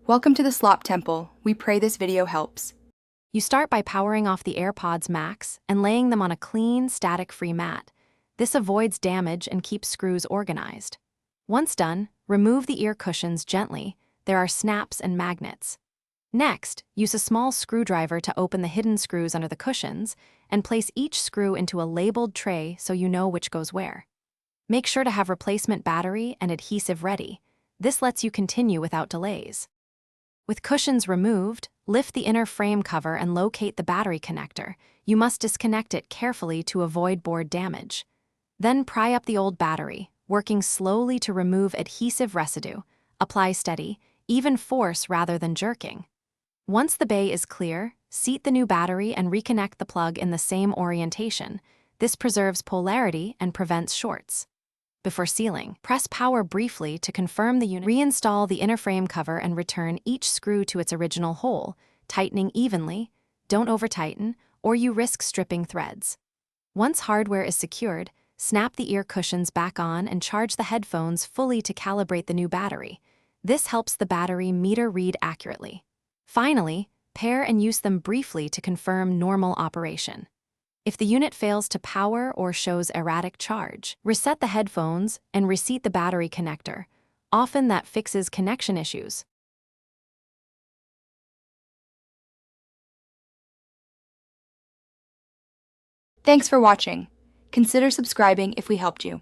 Welcome to the Slop Temple. We pray this video helps. You start by powering off the AirPods Max and laying them on a clean, static-free mat. This avoids damage and keeps screws organized. Once done, remove the ear cushions gently. There are snaps and magnets. Next, use a small screwdriver to open the hidden screws under the cushions and place each screw into a labeled tray so you know which goes where. Make sure to have replacement battery and adhesive ready. This lets you continue without delays. With cushions removed, lift the inner frame cover and locate the battery connector. You must disconnect it carefully to avoid board damage. Then pry up the old battery, working slowly to remove adhesive residue. Apply steady, even force rather than jerking. Once the bay is clear, seat the new battery and reconnect the plug in the same orientation. This preserves polarity and prevents shorts. Before sealing, press power briefly to confirm the unit. Reinstall the inner frame cover and return each screw to its original hole, tightening evenly. Don't over-tighten, or you risk stripping threads. Once hardware is secured, snap the ear cushions back on and charge the headphones fully to calibrate the new battery. This helps the battery meter read accurately. Finally, pair and use them briefly to confirm normal operation. If the unit fails to power or shows erratic charge, reset the headphones and reseat the battery connector. Often that fixes connection issues. Thanks for watching. Consider subscribing if we helped you.